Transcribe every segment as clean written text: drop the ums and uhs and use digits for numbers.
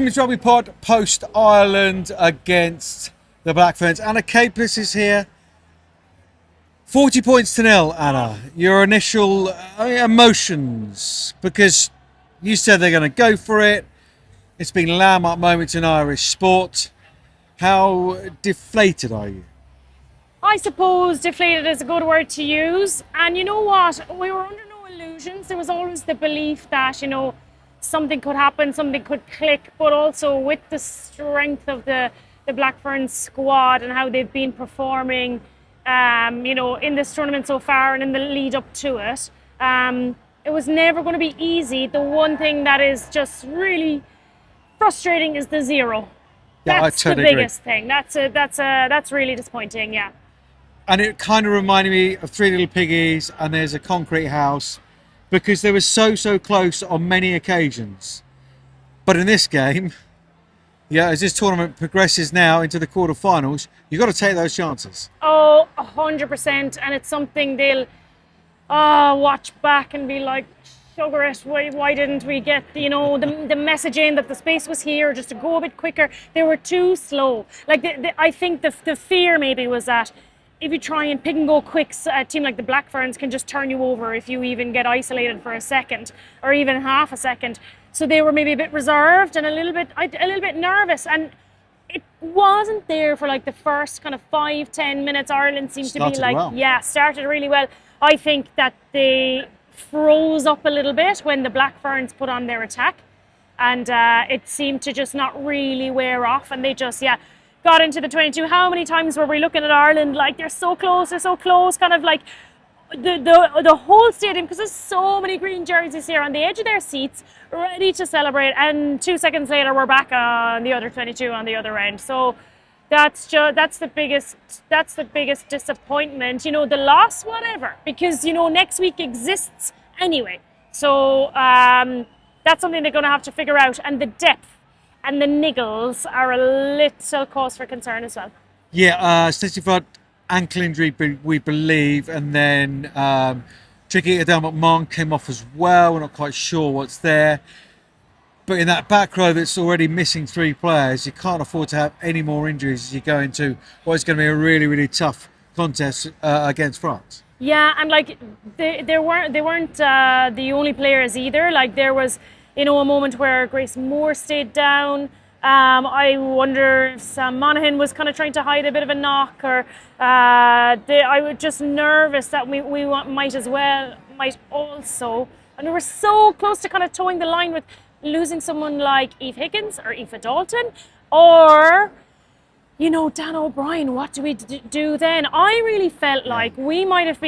Women's Rugby Pod post Ireland against the Black Ferns. Anna Caplice is here. 40 points to nil, Anna. Your initial emotions, because you said they're going to go for it. It's been landmark moments in Irish sport. How deflated are you? I suppose deflated is a good word to use. And you know what? We were under no illusions. There was always the belief that, something could happen, something could click, but also with the strength of the Black Ferns squad and how they've been performing, in this tournament so far and in the lead up to it, it was never going to be easy. The one thing that is just really frustrating is the zero. Yeah, that's I totally the biggest thing. That's really disappointing. Yeah. And it kind of reminded me of Three Little Piggies and There's a Concrete House, because they were so close on many occasions. But in this game, as this tournament progresses now into the quarterfinals, you've got to take those chances. Oh, 100%. And it's something they'll watch back and be like, sugar it, why didn't we get the messaging that the space was here, just to go a bit quicker. They were too slow. I think the fear maybe was that if you try and pick and go quick, a team like the Black Ferns can just turn you over if you even get isolated for a second or even half a second. So they were maybe a bit reserved and a little bit nervous. And it wasn't there for the first kind of 5-10 minutes. Ireland seemed to be started really well. I think that they froze up a little bit when the Black Ferns put on their attack, and it seemed to just not really wear off, and they just got into the 22. How many times were we looking at Ireland like they're so close, kind of like the whole stadium, because there's so many green jerseys here on the edge of their seats ready to celebrate, and 2 seconds later we're back on the other 22 on the other end. So that's the biggest disappointment. The loss, whatever, because next week exists anyway. So that's something they're going to have to figure out, and the depth and the niggles are a little cause for concern as well. Yeah, Stacey Flood, ankle injury, we believe, and then Tricky Adele McMahon came off as well. We're not quite sure what's there. But in that back row that's already missing 3 players, you can't afford to have any more injuries as you go into what is going to be a really, really tough contest against France. Yeah, and they weren't the only players either. There was, a moment where Grace Moore stayed down. I wonder if Sam Monaghan was kind of trying to hide a bit of a knock, or I was just nervous that we might also, and we were so close to kind of towing the line with losing someone like Eve Higgins or Aoife Dalton, or Dan O'Brien. What do we do then? I really felt like we might have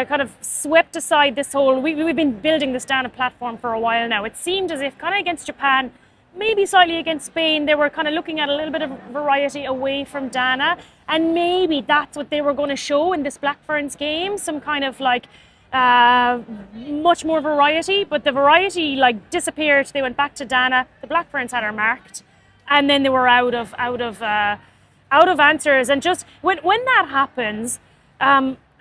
kind of swept aside this whole, we've been building this down a platform for a while now. It seemed as if kind of against Japan, maybe slightly against Spain, they were kind of looking at a little bit of variety away from Dana, and maybe that's what they were going to show in this Black Ferns game, some kind of much more variety, but the variety disappeared. They went back to Dana. The Black Ferns had her marked, and then they were out of answers. And just when that happens,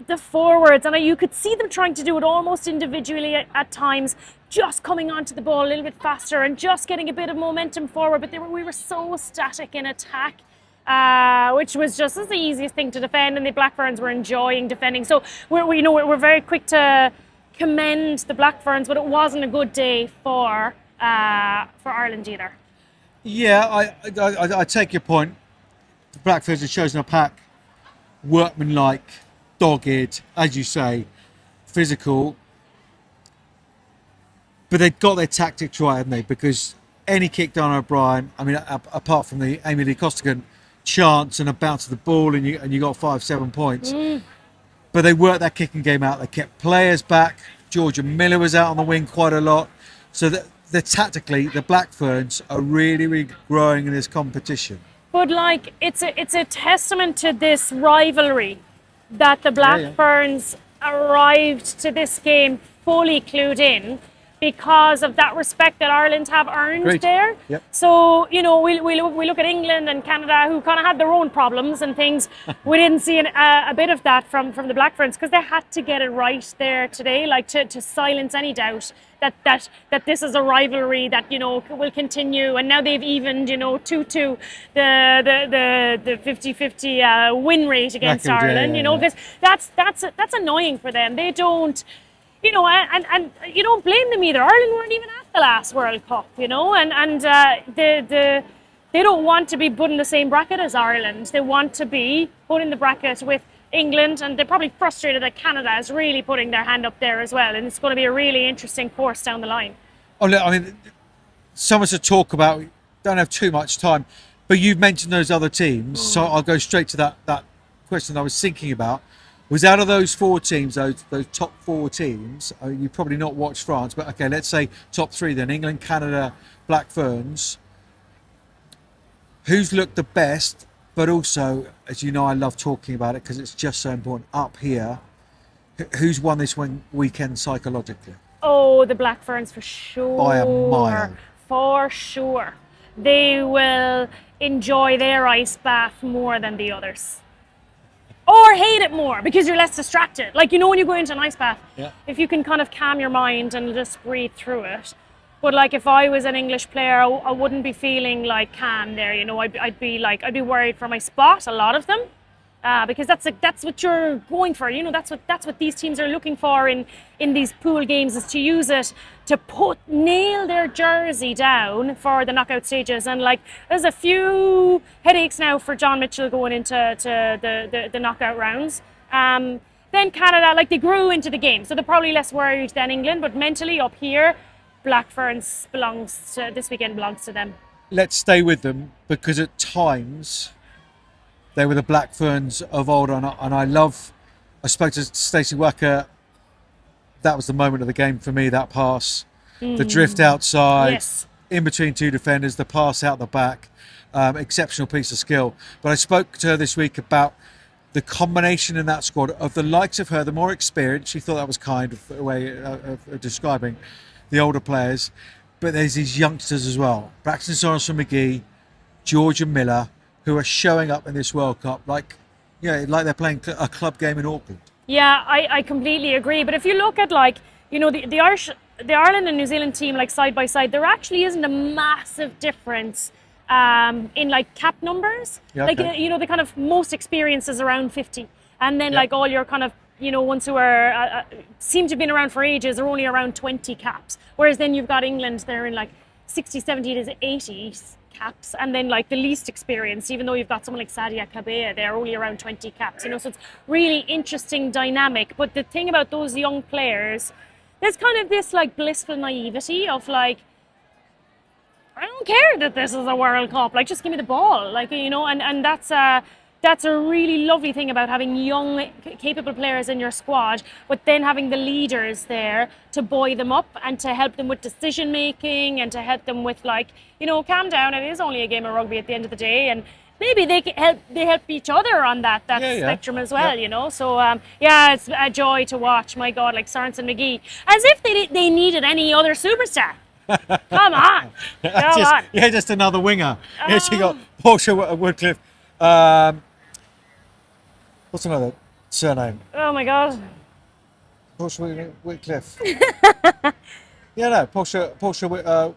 the forwards, and you could see them trying to do it almost individually at times, just coming onto the ball a little bit faster and just getting a bit of momentum forward. But we were so static in attack, which was just the easiest thing to defend, and the Black Ferns were enjoying defending. So we're very quick to commend the Black Ferns, but it wasn't a good day for Ireland either. Yeah, I take your point. The Black Ferns have chosen a pack, workmanlike, dogged, as you say, physical, but they got their tactics right, haven't they? Because any kick down O'Brien, apart from the Amy Lee Costigan chance and a bounce of the ball, and you got 5-7 points, but they worked that kicking game out. They kept players back. Georgia Miller was out on the wing quite a lot, so that tactically the Black Ferns are really, really growing in this competition. But it's a testament to this rivalry that the Black Ferns arrived to this game fully clued in, because of that respect that Ireland have earned Great. there. Yep. So, you know, we look at England and Canada, who kind of had their own problems and things. We didn't see a bit of that from the Black Ferns, because they had to get it right there today, like to silence any doubt that this is a rivalry that, you know, will continue. And now they've evened, you know, 2-2 the 50-50 win rate against Record, Ireland. yeah, You know, yeah. that's annoying for them. They don't. You know, and you don't blame them either. Ireland weren't even at the last World Cup, you know, and they don't want to be put in the same bracket as Ireland. They want to be put in the bracket with England, and they're probably frustrated that Canada is really putting their hand up there as well. And it's going to be a really interesting course down the line. Oh, look, I mean, so much to talk about. We don't have too much time, but you've mentioned those other teams, so I'll go straight to that question I was thinking about. Was out of those four teams, those top four teams, you probably not watched France, but okay, let's say top three then: England, Canada, Black Ferns. Who's looked the best? But also, as you know, I love talking about it because it's just so important. Up here, who's won this weekend psychologically? Oh, the Black Ferns for sure. By a mile. For sure. They will enjoy their ice bath more than the others. Or hate it more because you're less distracted. Like, you know, when you go into an ice bath, Yeah. if you can kind of calm your mind and just breathe through it. But like, if I was an English player, I wouldn't be feeling like calm there. You know, I'd be worried for my spot. A lot of them, because that's what you're going for. You know, that's what these teams are looking for in these pool games, is to use it to nail their jersey down for the knockout stages. And like, there's a few headaches now for John Mitchell going into the knockout rounds. Then Canada, like, they grew into the game, so they're probably less worried than England. But mentally up here, Black Ferns this weekend belongs to them. Let's stay with them because at times they were the Black Ferns of old, and I spoke to Stacey Wacker. That was the moment of the game for me, that pass. The drift outside, Yes. in between two defenders, the pass out the back. Exceptional piece of skill. But I spoke to her this week about the combination in that squad of the likes of her, the more experienced. She thought that was kind of a way of describing the older players. But there's these youngsters as well. Braxton Sorensen-McGee, Georgia Miller, who are showing up in this World Cup like they're playing a club game in Auckland. Yeah, I completely agree. But if you look at, like, you know, the Ireland and New Zealand team, like, side by side, there actually isn't a massive difference in like cap numbers. Yeah, like, okay. you know, the kind of most experience is around 50, and then Yeah. like all your kind of, you know, ones who are seem to have been around for ages are only around 20 caps. Whereas then you've got England, they're in like 60, 70 to 80 caps, and then like the least experienced, even though you've got someone like Sadia Kabea, they're only around 20 caps, you know. So it's really interesting dynamic. But the thing about those young players, there's kind of this like blissful naivety of like, I don't care that this is a World Cup, like, just give me the ball, like, you know. And that's a really lovely thing about having young, capable players in your squad, but then having the leaders there to buoy them up and to help them with decision making and to help them with, like, you know, calm down. It is only a game of rugby at the end of the day, and maybe they help each other on that spectrum as well, you know. So it's a joy to watch. My God, like Sorensen-McGee, as if they needed any other superstar. Come on, come on. Just another winger. Yes, you got Portia Woodcliffe. What's another surname? Oh my God. Portia Whitcliffe. Portia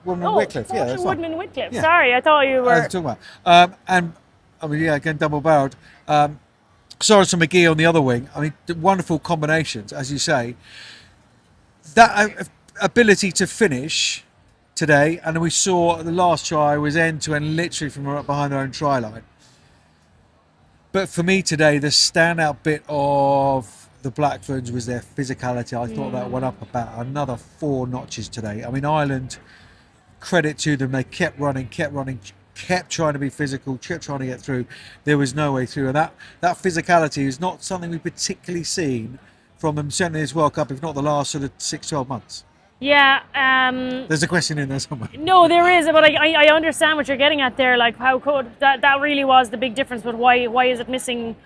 Woodman Whitcliffe. Yeah, Portia that's Woodman Whitcliffe. Yeah. Sorry, I thought you I were. was talking about. And I mean, again, double-barreled. Sorensen McGee on the other wing. I mean, wonderful combinations, as you say. That ability to finish today, and we saw the last try was end to end, literally from right behind their own try line. But for me today, the standout bit of the Black Ferns was their physicality. I thought that went up about another 4 notches today. I mean, Ireland, credit to them, they kept running, kept trying to be physical, kept trying to get through. There was no way through. And that physicality is not something we've particularly seen from them, certainly this World Cup, if not the last sort of 6-12 months. Yeah. There's a question in there somewhere. No, there is, but I understand what you're getting at there. Like, how could that really was the big difference? But why is it missing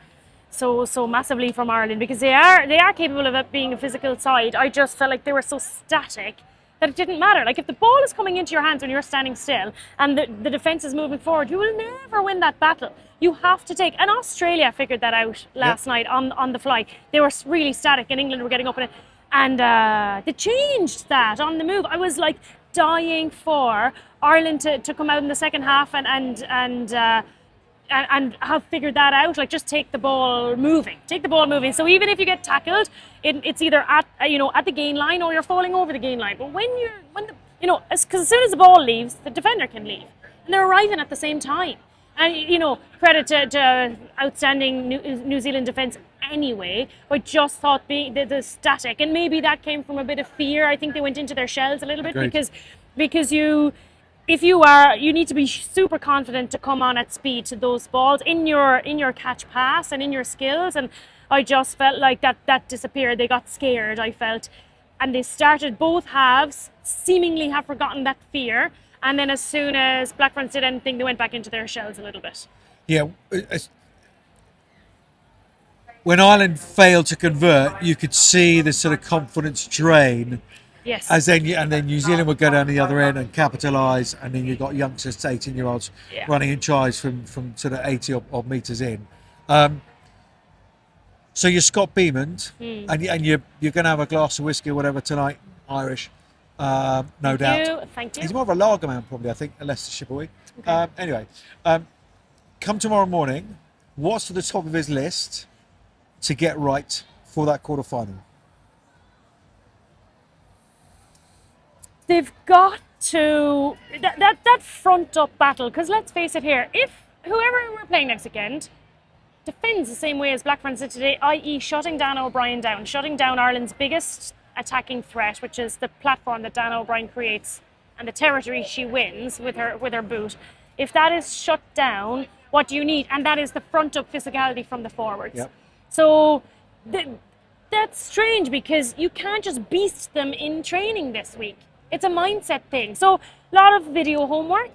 so massively from Ireland? Because they are capable of it being a physical side. I just felt like they were so static that it didn't matter. Like if the ball is coming into your hands when you're standing still and the defence is moving forward, you will never win that battle. You have to take, and Australia figured that out last night on the fly. They were really static and England were getting up in it. And they changed that on the move. I was like dying for Ireland to come out in the second half and have figured that out. Like just take the ball moving. So even if you get tackled, it's either at the gain line or you're falling over the gain line. But because as soon as the ball leaves, the defender can leave, and they're arriving at the same time. And credit to outstanding New Zealand defence anyway. I just thought the static, and maybe that came from a bit of fear. I think they went into their shells a little bit. Agreed. because you need to be super confident to come on at speed to those balls in your catch pass and in your skills. And I just felt like that disappeared. They got scared, I felt, and they started both halves seemingly have forgotten that fear. And then as soon as Black Ferns did anything, they went back into their shells a little bit. Yeah. When Ireland failed to convert, you could see the sort of confidence drain. Yes. And then New Zealand would go down the other end and capitalise, and then you've got youngsters, 18-year-olds, running in tries from sort of 80 odd metres in. So you're Scott Beamond, and you're going to have a glass of whiskey or whatever tonight, Irish. No doubt. Thank you. He's more of a lager man, probably, I think, a Leicestershire boy. Okay. Anyway, come tomorrow morning, what's at the top of his list to get right for that quarter-final? They've got to that front up battle, because let's face it here, if whoever we're playing next weekend defends the same way as Black Ferns did today, i.e. shutting Dan O'Brien down, shutting down Ireland's biggest attacking threat, which is the platform that Dan O'Brien creates and the territory she wins with her boot. If that is shut down, what do you need? And that is the front up physicality from the forwards. Yep. So that's strange, because you can't just beast them in training this week. It's a mindset thing. So a lot of video homework,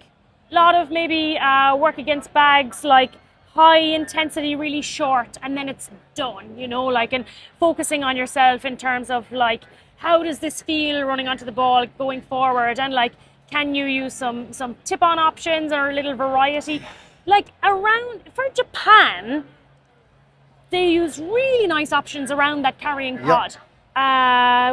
a lot of maybe work against bags, like high intensity, really short, and then it's done, and focusing on yourself in terms of like, how does this feel running onto the ball going forward, and like, can you use some tip-on options or a little variety? Like for Japan, they use really nice options around that carrying pod.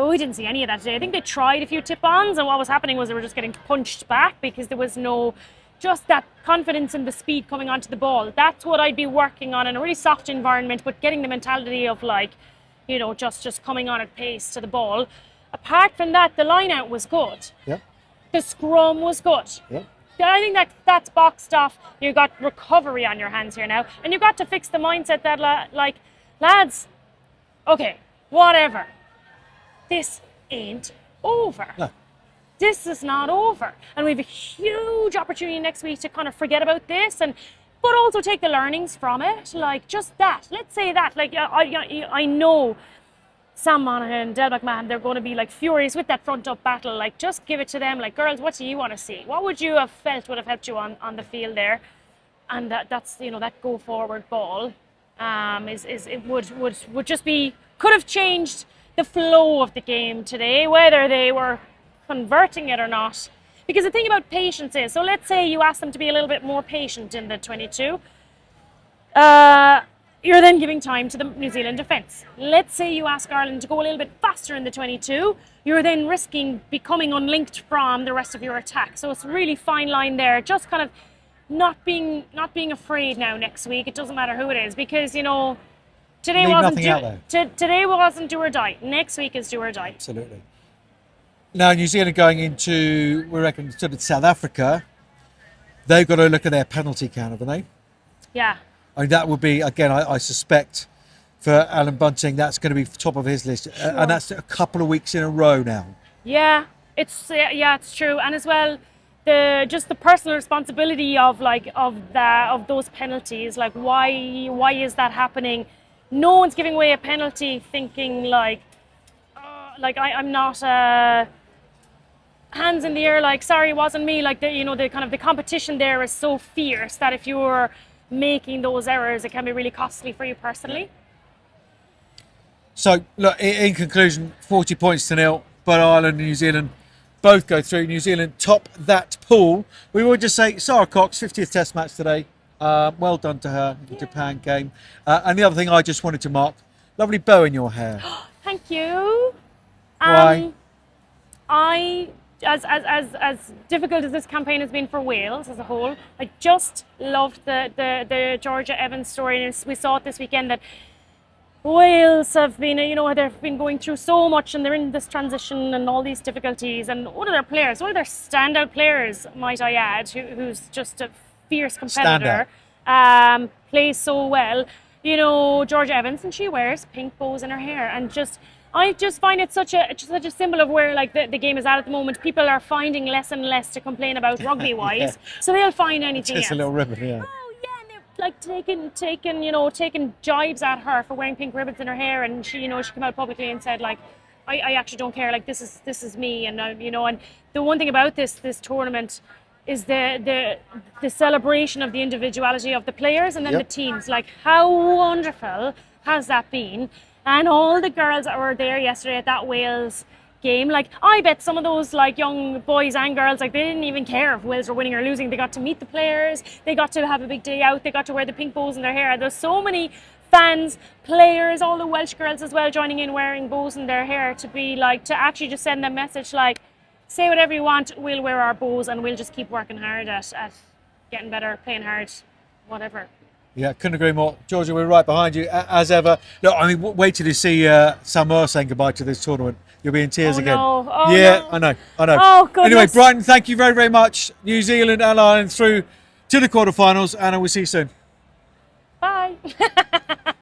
We didn't see any of that today. I think they tried a few tip-ons, and what was happening was they were just getting punched back because there was no just that confidence in the speed coming onto the ball. That's what I'd be working on in a really soft environment, but getting the mentality of like, just coming on at pace to the ball. Apart from that, the line out was good. Yeah. The scrum was good. Yeah. I think that's boxed off. You got recovery on your hands here now, and you got to fix the mindset that lads, okay, whatever. This ain't over. No. This is not over, and we have a huge opportunity next week to kind of forget about this, but also take the learnings from it. Like just that. Let's say that. Like I know Sam Monaghan, Del McMahon, they're going to be like furious with that front up battle. Like just give it to them. Like, girls, what do you want to see? What would you have felt would have helped you on the field there? And that's that go forward ball would just be, could have changed the flow of the game today, whether they were converting it or not. Because the thing about patience is, so let's say you ask them to be a little bit more patient in the 22, you're then giving time to the New Zealand defence. Let's say you ask Ireland to go a little bit faster in the 22, you're then risking becoming unlinked from the rest of your attack. So it's a really fine line there, just kind of not being afraid now next week. It doesn't matter who it is, because today wasn't do or die. Next week is do or die. Absolutely. Now, New Zealand going into, we reckon, sort of South Africa, they've got to look at their penalty count, haven't they? Yeah. I mean, that would be, again, I suspect for Alan Bunting, that's going to be top of his list. Sure. And that's a couple of weeks in a row now. Yeah, it's true. And as well, the personal responsibility of those penalties, like why is that happening? No one's giving away a penalty thinking I'm not hands in the air, like, sorry, it wasn't me. Like, the kind of the competition there is so fierce that if you're making those errors, it can be really costly for you personally. So, look, in conclusion, 40 points to nil, but Ireland and New Zealand both go through. New Zealand top that pool. We would just say Sarah Cox, 50th Test match today. Well done to her in the Japan game. And the other thing I just wanted to mark, lovely bow in your hair. Thank you. Why? As difficult as this campaign has been for Wales as a whole, I just loved the Georgia Evans story, and we saw it this weekend that Wales have been, they've been going through so much, and they're in this transition and all these difficulties. And one of their standout players, might I add, who's just a fierce competitor, plays so well. Georgia Evans, and she wears pink bows in her hair, and I just find it such a symbol of where the game is at the moment. People are finding less and less to complain about rugby wise, so they'll find anything Just else. a little ribbon, yeah. Oh yeah, and they're taking jibes at her for wearing pink ribbons in her hair, and she came out publicly and said I actually don't care. This is me, and and the one thing about this tournament is the celebration of the individuality of the players and then the teams. How wonderful has that been? And all the girls that were there yesterday at that Wales game, I bet some of those young boys and girls, they didn't even care if Wales were winning or losing. They got to meet the players, they got to have a big day out, they got to wear the pink bows in their hair. There's so many fans, players, all the Welsh girls as well joining in wearing bows in their hair to actually just send them a message say whatever you want, we'll wear our bows and we'll just keep working hard at getting better, playing hard, whatever. Yeah, couldn't agree more. Georgia, we're right behind you, as ever. Look, wait till you see Samoa saying goodbye to this tournament. You'll be in tears again. No. Oh, yeah, no. I know. Oh, goodness. Anyway, Brighton, thank you very, very much. New Zealand and Ireland through to the quarterfinals, and I will see you soon. Bye.